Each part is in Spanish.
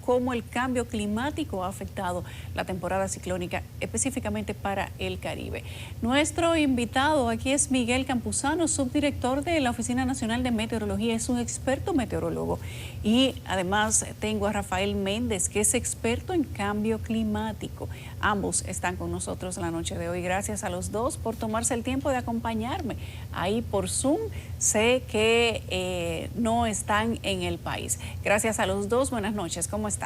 cómo el cambio climático ha afectado la temporada ciclónica, específicamente para el Caribe. Nuestro invitado aquí es Miguel Campuzano, subdirector de la Oficina Nacional de Meteorología, es un experto meteorólogo. Y además tengo a Rafael Méndez, que es experto en cambio climático. Ambos están con nosotros la noche de hoy. Gracias a los dos por tomarse el tiempo de acompañarme ahí por Zoom. Sé que no están en el país. Gracias a los dos. Buenas noches. ¿Cómo están?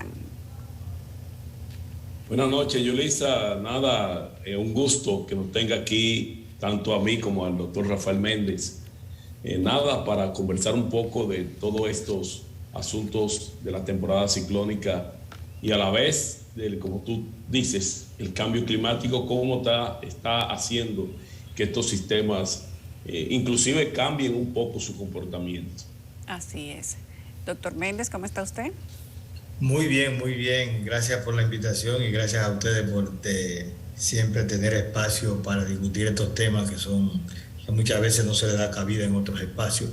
Buenas noches, Yulisa. Nada, un gusto que nos tenga aquí, tanto a mí como al doctor Rafael Méndez. Nada, para conversar un poco de todos estos asuntos de la temporada ciclónica y a la vez, como tú dices, el cambio climático, cómo está haciendo que estos sistemas inclusive cambien un poco su comportamiento. Así es. Doctor Méndez, ¿cómo está usted? Muy bien, muy bien. Gracias por la invitación y gracias a ustedes por siempre tener espacio para discutir estos temas que muchas veces no se les da cabida en otros espacios.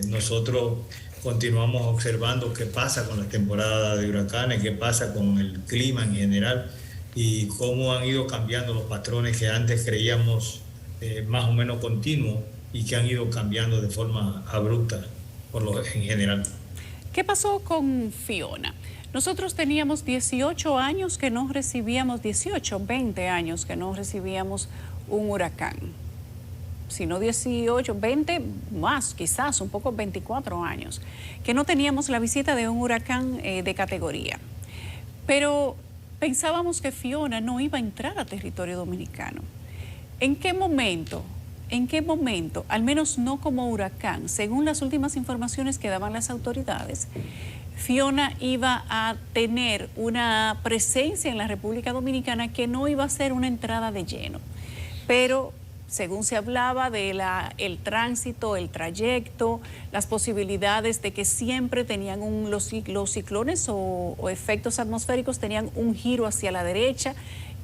Nosotros continuamos observando qué pasa con la temporada de huracanes, qué pasa con el clima en general y cómo han ido cambiando los patrones que antes creíamos más o menos continuos y que han ido cambiando de forma abrupta en general. ¿Qué pasó con Fiona? Nosotros teníamos 18 años que no recibíamos, 20 años que no recibíamos un huracán. Si no 18, 20 más, quizás un poco 24 años, que no teníamos la visita de un huracán de categoría. Pero pensábamos que Fiona no iba a entrar a territorio dominicano. ¿En qué momento, al menos no como huracán, según las últimas informaciones que daban las autoridades, Fiona iba a tener una presencia en la República Dominicana que no iba a ser una entrada de lleno? Pero según se hablaba de el tránsito, el trayecto, las posibilidades de que siempre tenían los ciclones o efectos atmosféricos tenían un giro hacia la derecha.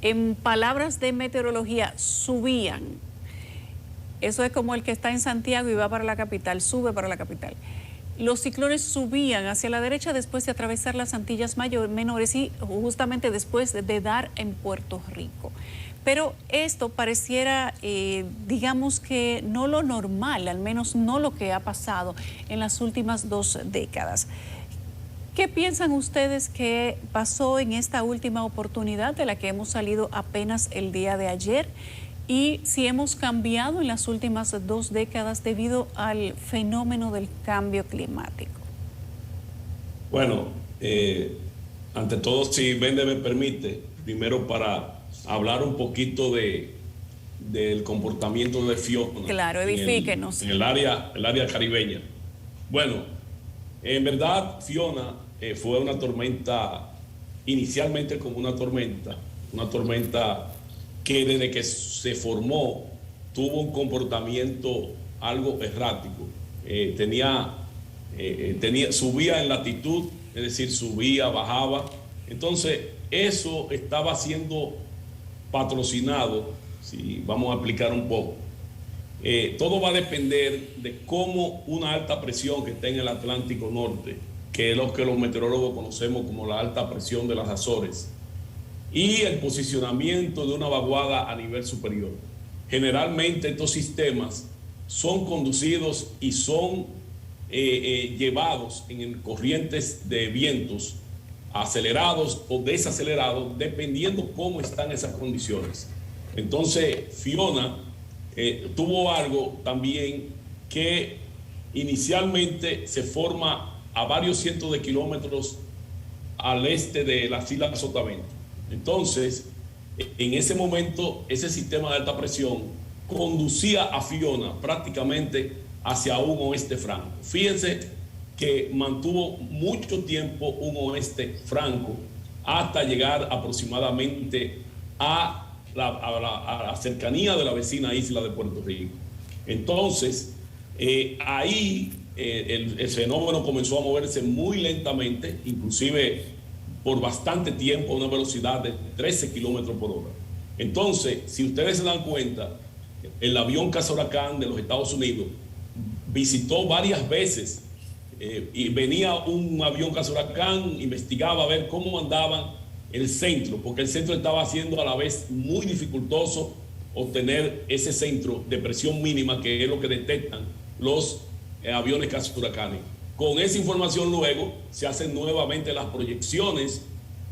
En palabras de meteorología, subían. Eso es como el que está en Santiago y va para la capital, sube para la capital. Los ciclones subían hacia la derecha después de atravesar las Antillas menores y justamente después de dar en Puerto Rico. Pero esto pareciera, digamos que no lo normal, al menos no lo que ha pasado en las últimas 2 décadas. ¿Qué piensan ustedes que pasó en esta última oportunidad de la que hemos salido apenas el día de ayer? Y si hemos cambiado en las últimas 2 décadas debido al fenómeno del cambio climático. Bueno, ante todo, si Vende me permite, primero para hablar un poquito del comportamiento de Fiona. Claro, edifíquenos. En el área caribeña. Bueno, en verdad Fiona fue una tormenta, inicialmente como una tormenta que desde que se formó tuvo un comportamiento algo errático. Subía en latitud, es decir, subía, bajaba. Entonces, eso estaba siendo patrocinado, si vamos a aplicar un poco. Todo va a depender de cómo una alta presión que está en el Atlántico Norte, que es lo que los meteorólogos conocemos como la alta presión de las Azores, y el posicionamiento de una vaguada a nivel superior. Generalmente estos sistemas son conducidos y son llevados en corrientes de vientos acelerados o desacelerados, dependiendo cómo están esas condiciones. Entonces, Fiona tuvo algo también que inicialmente se forma a varios cientos de kilómetros al este de las Islas Sotavento. Entonces, en ese momento, ese sistema de alta presión conducía a Fiona prácticamente hacia un oeste franco. Fíjense que mantuvo mucho tiempo un oeste franco hasta llegar aproximadamente a la cercanía de la vecina isla de Puerto Rico. Entonces, ahí el fenómeno comenzó a moverse muy lentamente, inclusive por bastante tiempo a una velocidad de 13 kilómetros por hora. Entonces, si ustedes se dan cuenta, el avión cazahuracán de los Estados Unidos visitó varias veces y venía un avión cazahuracán, investigaba a ver cómo andaban el centro, porque el centro estaba haciendo a la vez muy dificultoso obtener ese centro de presión mínima, que es lo que detectan los aviones cazahuracanes. Con esa información luego se hacen nuevamente las proyecciones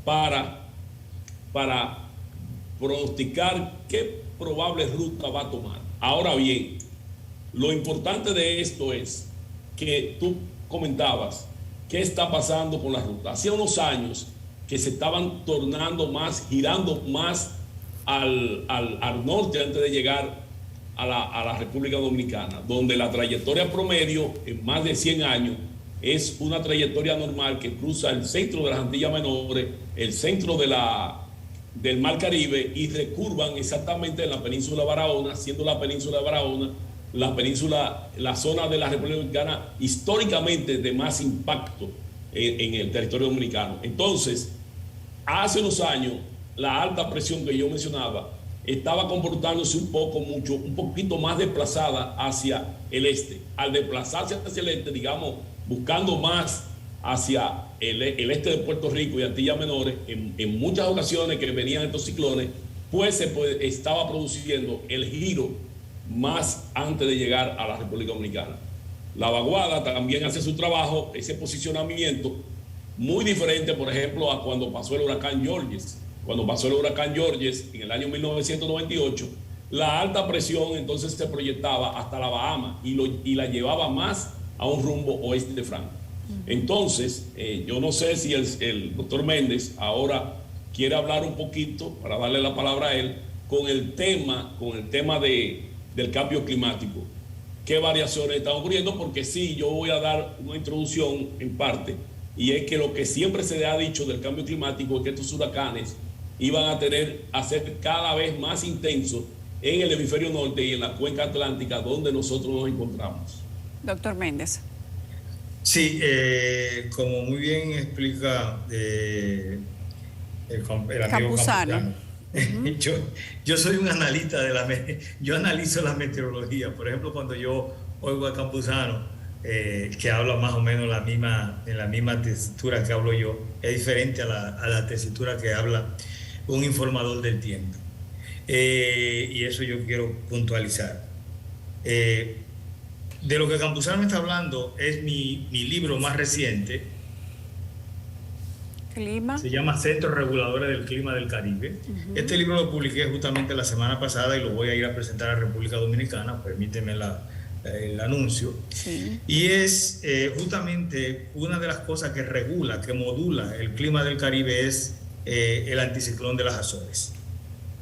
para pronosticar qué probable ruta va a tomar. Ahora bien, lo importante de esto es que tú comentabas qué está pasando con la ruta. Hacía unos años que se estaban tornando más, girando más al norte antes de llegar a la República Dominicana, donde la trayectoria promedio en más de 100 años es una trayectoria normal que cruza el centro de las Antillas Menores, el centro del Mar Caribe, y recurvan exactamente en la península de Barahona, siendo la península de Barahona la zona de la República Dominicana históricamente de más impacto en el territorio dominicano. Entonces, hace unos años, la alta presión que yo mencionaba estaba comportándose un poquito más desplazada hacia el este. Al desplazarse hacia el este, digamos, buscando más hacia el este de Puerto Rico y Antillas Menores, en muchas ocasiones que venían estos ciclones, pues estaba produciendo el giro más antes de llegar a la República Dominicana. La vaguada también hace su trabajo, ese posicionamiento muy diferente, por ejemplo, a cuando pasó el huracán Georges. Cuando pasó el huracán Georges en el año 1998, la alta presión entonces se proyectaba hasta la Bahama y la llevaba más a un rumbo oeste de Franco. Entonces, yo no sé si el doctor Méndez ahora quiere hablar un poquito, para darle la palabra a él, con el tema del cambio climático. ¿Qué variaciones están ocurriendo? Porque sí, yo voy a dar una introducción en parte, y es que lo que siempre se le ha dicho del cambio climático es que estos huracanes iban a ser cada vez más intensos en el hemisferio norte y en la cuenca atlántica donde nosotros nos encontramos. Doctor Méndez. Sí, como muy bien explica el amigo Campuzano. Yo soy un analista yo analizo la meteorología. Por ejemplo, cuando yo oigo a Campuzano, que habla más o menos en la misma tesitura que hablo yo, es diferente a la tesitura que habla un informador del tiempo. Y eso yo quiero puntualizar. De lo que Campuzano me está hablando es mi libro más reciente. ¿Clima? Se llama Centros Reguladores del Clima del Caribe. Este libro lo publiqué justamente la semana pasada y lo voy a ir a presentar a República Dominicana. Permíteme el anuncio. Sí. Y es justamente una de las cosas que regula, que modula el clima del Caribe es el anticiclón de las Azores.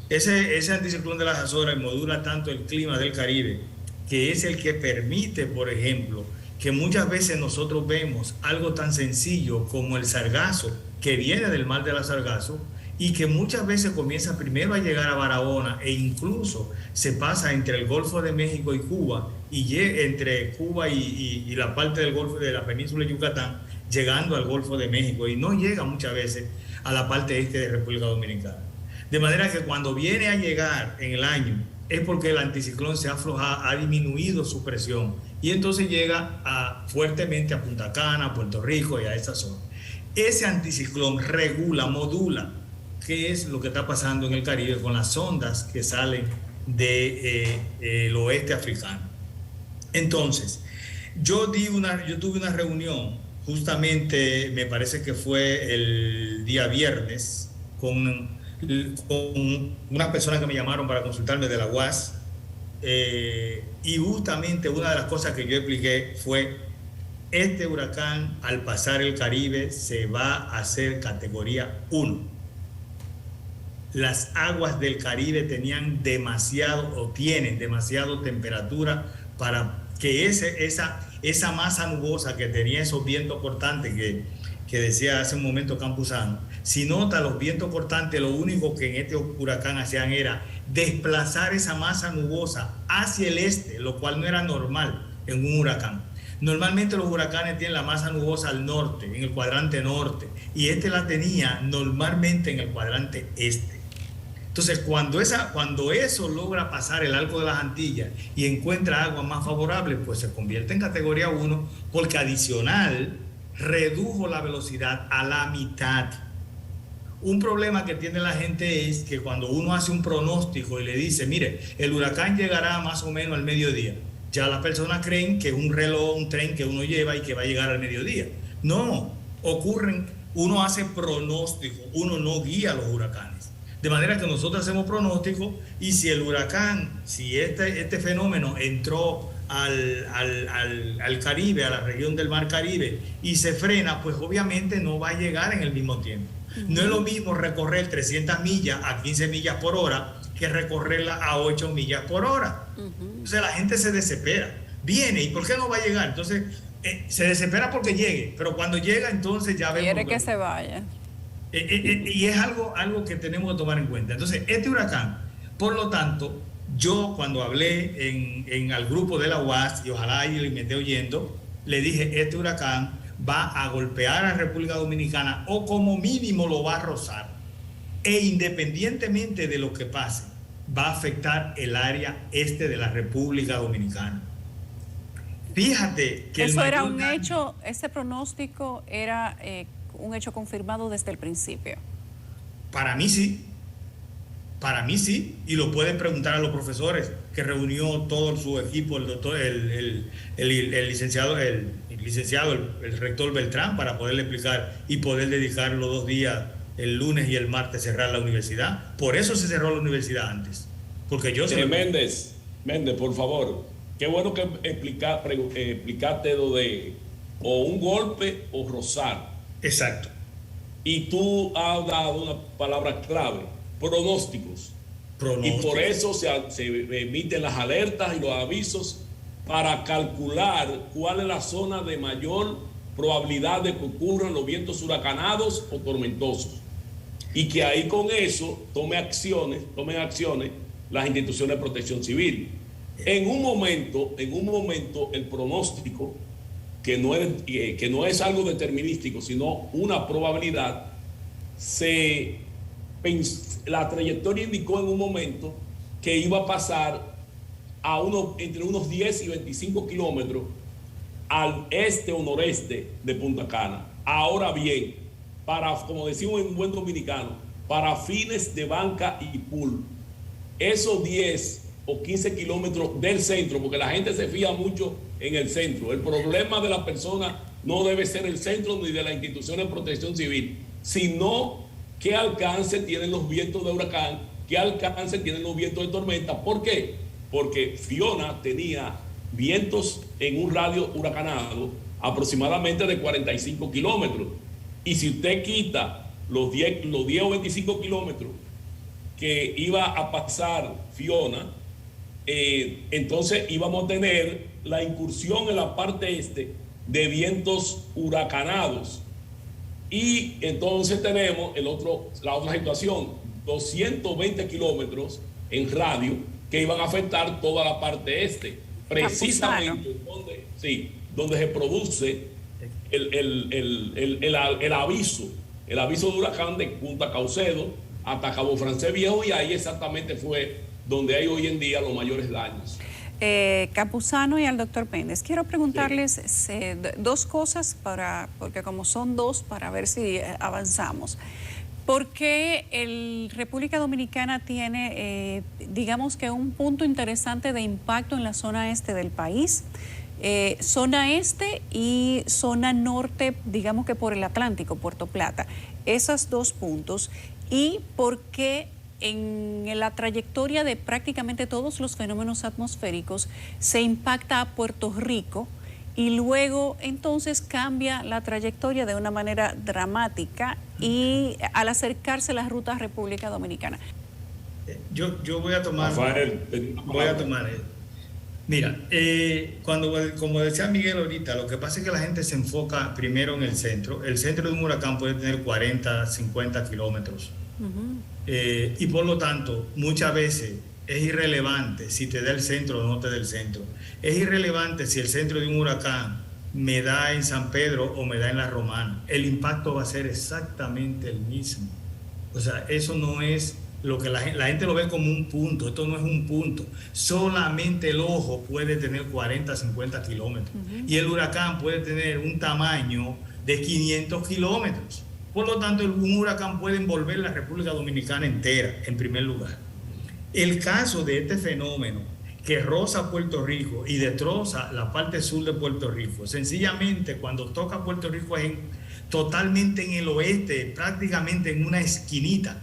Ese anticiclón de las Azores modula tanto el clima del Caribe, que es el que permite, por ejemplo, que muchas veces nosotros vemos algo tan sencillo como el sargazo que viene del mar de la Sargazo y que muchas veces comienza primero a llegar a Barahona e incluso se pasa entre el Golfo de México y Cuba y entre Cuba y la parte del Golfo de la península de Yucatán, llegando al Golfo de México y no llega muchas veces a la parte este de República Dominicana. De manera que cuando viene a llegar en el año es porque el anticiclón se ha aflojado, ha disminuido su presión y entonces llega fuertemente a Punta Cana, a Puerto Rico y a esa zona. Ese anticiclón modula qué es lo que está pasando en el Caribe con las ondas que salen del oeste africano. Entonces, yo tuve una reunión, justamente me parece que fue el día viernes, con unas personas que me llamaron para consultarme de la UAS, y justamente una de las cosas que yo expliqué fue: este huracán, al pasar el Caribe, se va a hacer categoría 1. Las aguas del Caribe tienen demasiado temperatura para que esa masa nubosa que tenía esos vientos cortantes que decía hace un momento Campuzano. Si nota, los vientos cortantes lo único que en este huracán hacían era desplazar esa masa nubosa hacia el este, lo cual no era normal en un huracán. Normalmente los huracanes tienen la masa nubosa al norte, en el cuadrante norte, y este la tenía normalmente en el cuadrante este. Entonces, cuando eso logra pasar el Arco de las Antillas y encuentra agua más favorable, pues se convierte en categoría 1 porque adicional redujo la velocidad a la mitad. Un problema que tiene la gente es que cuando uno hace un pronóstico y le dice, mire, el huracán llegará más o menos al mediodía, ya las personas creen que es un reloj, un tren que uno lleva y que va a llegar al mediodía. No, uno hace pronóstico, uno no guía los huracanes. De manera que nosotros hacemos pronóstico y si el huracán, si este fenómeno entró al Caribe, a la región del Mar Caribe y se frena, pues obviamente no va a llegar en el mismo tiempo. No es lo mismo recorrer 300 millas a 15 millas por hora que recorrerla a 8 millas por hora. Entonces la gente se desespera. Viene, ¿y por qué no va a llegar? Entonces se desespera porque llegue, pero cuando llega entonces ya vemos... Quiere que se vaya. Y es algo que tenemos que tomar en cuenta. Entonces, este huracán, por lo tanto, yo cuando hablé al grupo de la UAS, y ojalá alguien me esté oyendo, le dije, este huracán va a golpear a República Dominicana o como mínimo lo va a rozar. E independientemente de lo que pase, va a afectar el área este de la República Dominicana. Fíjate que eso era un hecho, ese pronóstico era un hecho confirmado desde el principio. Para mí sí, y lo pueden preguntar a los profesores que reunió todo su equipo, el doctor, el licenciado, el rector Beltrán, para poderle explicar y poder dedicar los 2 días, el lunes y el martes, cerrar la universidad. Por eso se cerró la universidad antes, porque yo... Méndez, por favor, qué bueno que explicaste lo de o un golpe o rozar. Exacto. Y tú has dado una palabra clave, pronósticos. Y por eso se emiten las alertas y los avisos para calcular cuál es la zona de mayor probabilidad de que ocurran los vientos huracanados o tormentosos. Y que ahí con eso tomen acciones las instituciones de protección civil. En un momento el pronóstico, que no es algo determinístico, sino una probabilidad, la trayectoria indicó en un momento que iba a pasar entre unos 10 y 25 kilómetros al este o noreste de Punta Cana. Ahora bien, como decimos en buen dominicano, para fines de banca y pool, esos 10 o 15 kilómetros del centro, porque la gente se fía mucho en el centro. El problema de la persona no debe ser el centro ni de la institución de protección civil, sino qué alcance tienen los vientos de huracán, qué alcance tienen los vientos de tormenta. ¿Por qué? Porque Fiona tenía vientos en un radio huracanado aproximadamente de 45 kilómetros. Y si usted quita los 10 o 25 kilómetros que iba a pasar Fiona, entonces íbamos a tener la incursión en la parte este de vientos huracanados. Y entonces tenemos la otra situación, 220 kilómetros en radio que iban a afectar toda la parte este, precisamente donde se produce el aviso de huracán de Punta Caucedo hasta Cabo Francés Viejo, y ahí exactamente fue donde hay hoy en día los mayores daños. Campuzano y al doctor Méndez, quiero preguntarles dos cosas, porque como son dos, para ver si avanzamos. ¿Por qué República Dominicana tiene, digamos que un punto interesante de impacto en la zona este del país? Zona este y zona norte, digamos que por el Atlántico, Puerto Plata. Esos dos puntos. ¿Y por qué en la trayectoria de prácticamente todos los fenómenos atmosféricos se impacta a Puerto Rico y luego entonces cambia la trayectoria de una manera dramática y al acercarse la ruta a República Dominicana? Yo voy a tomar... Rafael, Mira, como decía Miguel ahorita, lo que pasa es que la gente se enfoca primero en el centro. El centro de un huracán puede tener 40, 50 kilómetros. Y por lo tanto, muchas veces es irrelevante si te da el centro o no te da el centro. Es irrelevante si el centro de un huracán me da en San Pedro o me da en La Romana. El impacto va a ser exactamente el mismo. O sea, eso no es lo que la gente lo ve como un punto. Esto no es un punto. Solamente el ojo puede tener 40, 50 kilómetros. Y el huracán puede tener un tamaño de 500 kilómetros. Por lo tanto, un huracán puede envolver la República Dominicana entera, en primer lugar. El caso de este fenómeno que roza Puerto Rico y destroza la parte sur de Puerto Rico, sencillamente cuando toca Puerto Rico es totalmente en el oeste, prácticamente en una esquinita,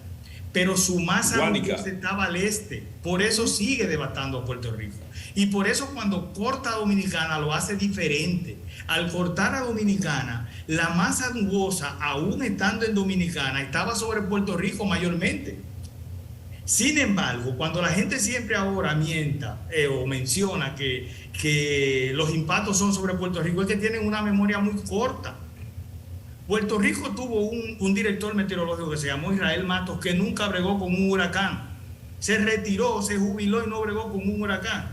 pero su masa estaba al este, por eso sigue devastando a Puerto Rico. Y por eso cuando corta a Dominicana lo hace diferente. Al cortar a Dominicana, la masa nubosa, aún estando en Dominicana, estaba sobre Puerto Rico mayormente. Sin embargo, cuando la gente siempre ahora mienta o menciona que los impactos son sobre Puerto Rico, es que tienen una memoria muy corta. Puerto Rico tuvo un director meteorológico que se llamó Israel Matos, que nunca bregó con un huracán. Se retiró, se jubiló y no bregó con un huracán.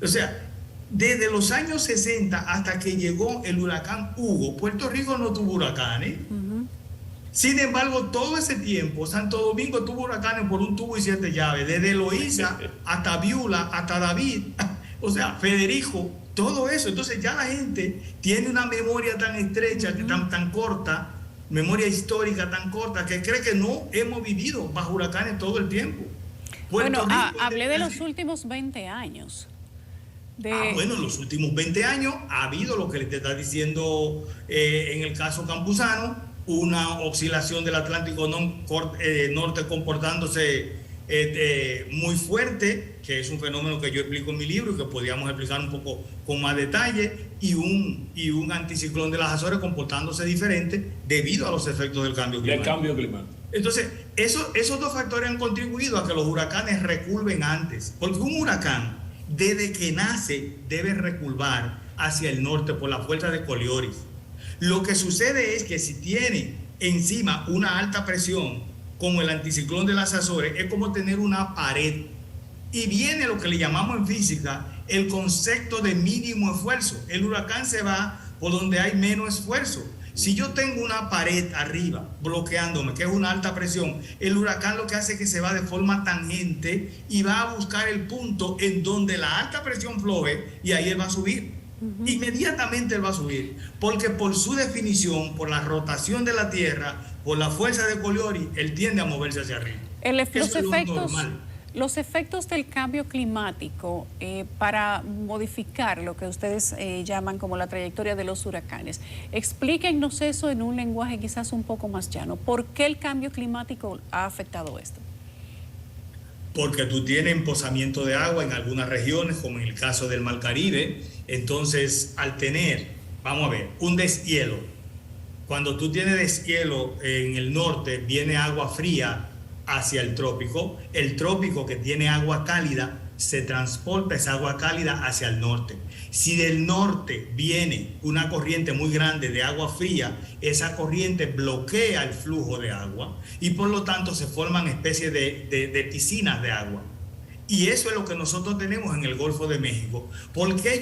O sea, desde los años 60 hasta que llegó el huracán Hugo, Puerto Rico no tuvo huracanes. Sin embargo, todo ese tiempo, Santo Domingo tuvo huracanes por un tubo y 7 llaves, desde Eloísa hasta Viula, hasta David, o sea, Federico, todo eso. Entonces ya la gente tiene una memoria tan estrecha, tan corta, memoria histórica tan corta, que cree que no hemos vivido bajo huracanes todo el tiempo. Bueno, hablé de los últimos 20 años. Bueno, en los últimos 20 años ha habido lo que le está diciendo en el caso Campuzano, una oscilación del Atlántico Norte comportándose muy fuerte, que es un fenómeno que yo explico en mi libro y que podríamos explicar un poco con más detalle, y un anticiclón de las Azores comportándose diferente debido a los efectos del cambio climático. Entonces, esos dos factores han contribuido a que los huracanes recurven antes, porque un huracán, desde que nace, debe recurvar hacia el norte por la fuerza de Coriolis. Lo que sucede es que si tiene encima una alta presión, como el anticiclón de las Azores, es como tener una pared. Y viene lo que le llamamos en física el concepto de mínimo esfuerzo. El huracán se va por donde hay menos esfuerzo. Si yo tengo una pared arriba bloqueándome, que es una alta presión, el huracán lo que hace es que se va de forma tangente y va a buscar el punto en donde la alta presión floje y ahí él va a subir. Inmediatamente él va a subir, porque por su definición, por la rotación de la Tierra, por la fuerza de Coriolis, él tiende a moverse hacia arriba. Los efectos del cambio climático para modificar lo que ustedes llaman como la trayectoria de los huracanes. Explíquennos eso en un lenguaje quizás un poco más llano. ¿Por qué el cambio climático ha afectado esto? Porque tú tienes emposamiento de agua en algunas regiones, como en el caso del Mar Caribe. Entonces, al tener, vamos a ver, un deshielo, cuando tú tienes deshielo en el norte, viene agua fría hacia el trópico que tiene agua cálida, se transporta esa agua cálida hacia el norte. Si del norte viene una corriente muy grande de agua fría, esa corriente bloquea el flujo de agua y por lo tanto se forman especies de piscinas de agua. Y eso es lo que nosotros tenemos en el Golfo de México. ¿Por qué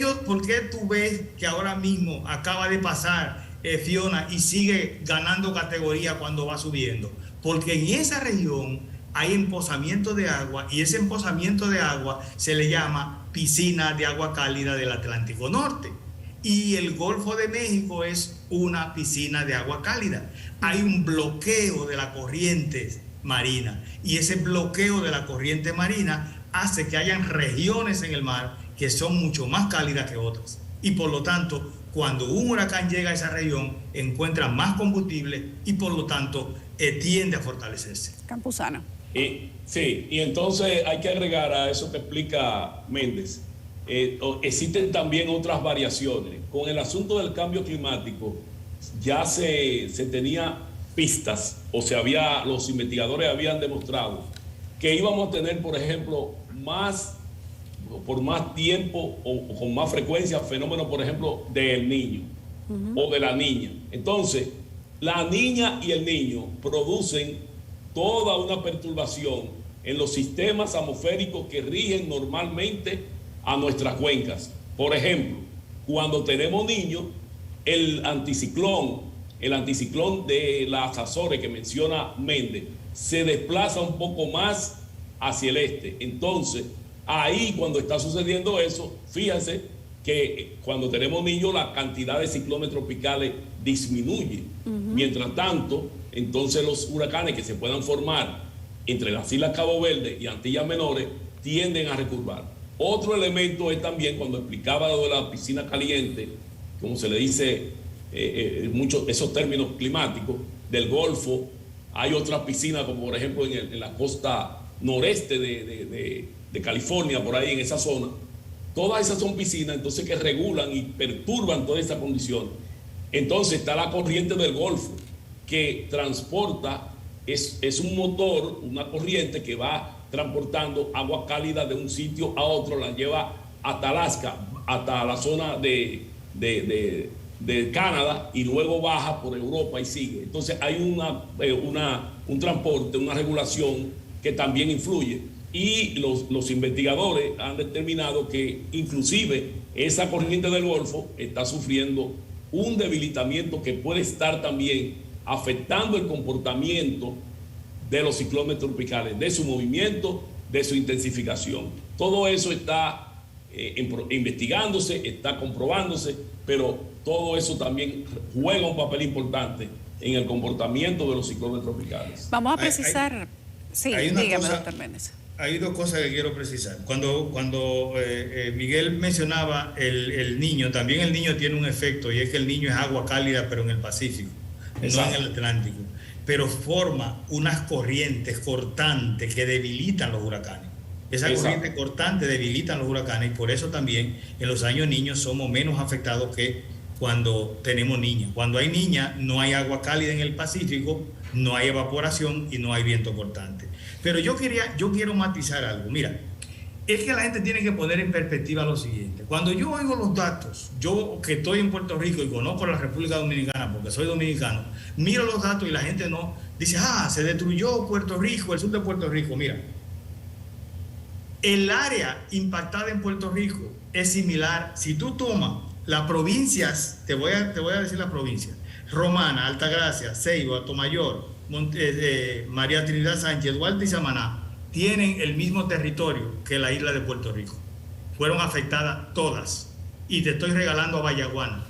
tú ves que ahora mismo acaba de pasar Fiona y sigue ganando categoría cuando va subiendo? Porque en esa región hay emposamiento de agua y ese emposamiento de agua se le llama piscina de agua cálida del Atlántico Norte. Y el Golfo de México es una piscina de agua cálida. Hay un bloqueo de la corriente marina y ese bloqueo de la corriente marina hace que hayan regiones en el mar que son mucho más cálidas que otras. Y por lo tanto, cuando un huracán llega a esa región, encuentra más combustible y por lo tanto tiende a fortalecerse. Campuzano. Sí, y entonces hay que agregar a eso que explica Méndez. Existen también otras variaciones. Con el asunto del cambio climático ya se tenía pistas, los investigadores habían demostrado que íbamos a tener, por ejemplo, por más tiempo o con más frecuencia fenómenos, por ejemplo, del Niño o de la Niña. Entonces, la Niña y el Niño producen toda una perturbación en los sistemas atmosféricos que rigen normalmente a nuestras cuencas. Por ejemplo, cuando tenemos Niño, el anticiclón el anticiclón de las Azores que menciona Méndez se desplaza un poco más hacia el este. Entonces, ahí cuando está sucediendo eso, fíjense que cuando tenemos niños la cantidad de ciclones tropicales disminuye. Mientras tanto, entonces los huracanes que se puedan formar entre las Islas Cabo Verde y Antillas Menores tienden a recurvar. Otro elemento es también cuando explicaba lo de la piscina caliente, como se le dice muchos esos términos climáticos, del Golfo. Hay otras piscinas como por ejemplo en la costa noreste de California, por ahí en esa zona. Todas esas son piscinas entonces que regulan y perturban toda esa condición. Entonces está la corriente del Golfo que transporta, es un motor, una corriente que va transportando agua cálida de un sitio a otro, la lleva hasta Alaska, hasta la zona de Canadá, y luego baja por Europa y sigue. Entonces hay un transporte, una regulación que también influye. Y los investigadores han determinado que inclusive esa corriente del Golfo está sufriendo un debilitamiento que puede estar también afectando el comportamiento de los ciclones tropicales, de su movimiento, de su intensificación. Todo eso está investigándose, está comprobándose, pero todo eso también juega un papel importante en el comportamiento de los ciclones tropicales. Vamos a precisar, dígame, doctor Méndez. Hay dos cosas que quiero precisar. Cuando Miguel mencionaba el niño, también el niño tiene un efecto, y es que el niño es agua cálida, pero en el Pacífico, exacto, no en el Atlántico. Pero forma unas corrientes cortantes que debilitan los huracanes. Esa corriente cortante debilitan los huracanes, y por eso también en los años niños somos menos afectados que cuando tenemos niñas. Cuando hay niñas no hay agua cálida en el Pacífico, no hay evaporación y no hay viento cortante. Pero yo quiero matizar algo. Mira, es que la gente tiene que poner en perspectiva lo siguiente. Cuando yo oigo los datos, yo que estoy en Puerto Rico y conozco la República Dominicana porque soy dominicano, miro los datos y la gente no dice, se destruyó Puerto Rico, el sur de Puerto Rico. Mira, el área impactada en Puerto Rico es similar. Si tú tomas las provincias, te voy a decir las provincias: Romana, Altagracia, Ceiba, Atomayor, María Trinidad Sánchez, Duarte y Samaná, tienen el mismo territorio que la isla de Puerto Rico. Fueron afectadas todas. Y te estoy regalando a Bayaguana,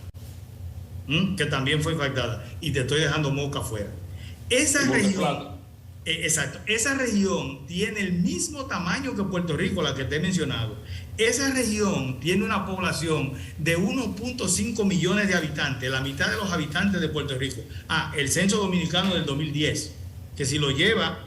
que también fue afectada, y te estoy dejando Moca fuera. Esa región, exacto, esa región tiene el mismo tamaño que Puerto Rico, la que te he mencionado. Esa región tiene una población de 1.5 millones de habitantes, la mitad de los habitantes de Puerto Rico. El censo dominicano del 2010, que si lo lleva,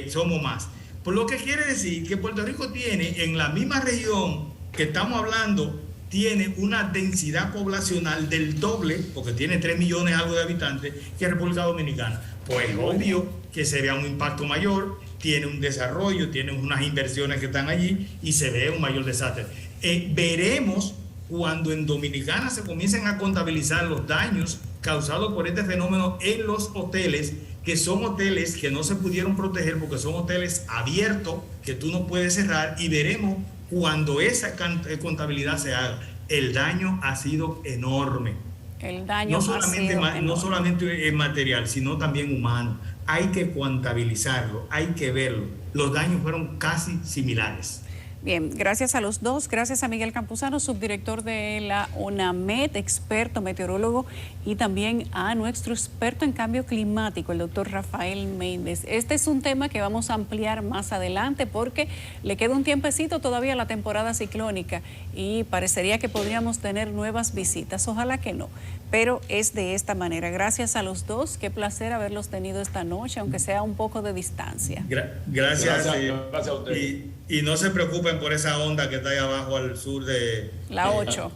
somos más. Por lo que quiere decir que Puerto Rico tiene, en la misma región que estamos hablando, tiene una densidad poblacional del doble, porque tiene 3 millones algo de habitantes, que República Dominicana. Pues obvio que se vea un impacto mayor, tiene un desarrollo, tiene unas inversiones que están allí y se ve un mayor desastre. Veremos cuando en Dominicana se comiencen a contabilizar los daños causados por este fenómeno en los hoteles, que son hoteles que no se pudieron proteger porque son hoteles abiertos que tú no puedes cerrar, y veremos cuando esa contabilidad se haga. El daño ha sido enorme. El daño no solamente es material, sino también humano. Hay que contabilizarlo, hay que verlo. Los daños fueron casi similares. Bien, gracias a los dos, gracias a Miguel Campuzano, subdirector de la UNAMED, experto meteorólogo, y también a nuestro experto en cambio climático, el doctor Rafael Méndez. Este es un tema que vamos a ampliar más adelante porque le queda un tiempecito todavía a la temporada ciclónica y parecería que podríamos tener nuevas visitas, ojalá que no, pero es de esta manera. Gracias a los dos, qué placer haberlos tenido esta noche, aunque sea un poco de distancia. Gracias a usted. Y no se preocupen por esa onda que está ahí abajo al sur de... La 8.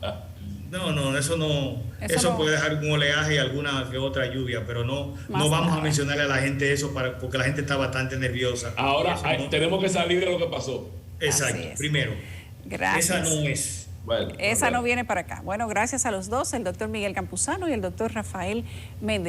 Eso puede dejar un oleaje y alguna que otra lluvia, pero no vamos a mencionarle a la gente eso porque la gente está bastante nerviosa. Ahora tenemos que salir de lo que pasó. Exacto, primero. Gracias. Esa no es. Esa no viene para acá. Bueno, gracias a los dos, el doctor Miguel Campuzano y el doctor Rafael Méndez.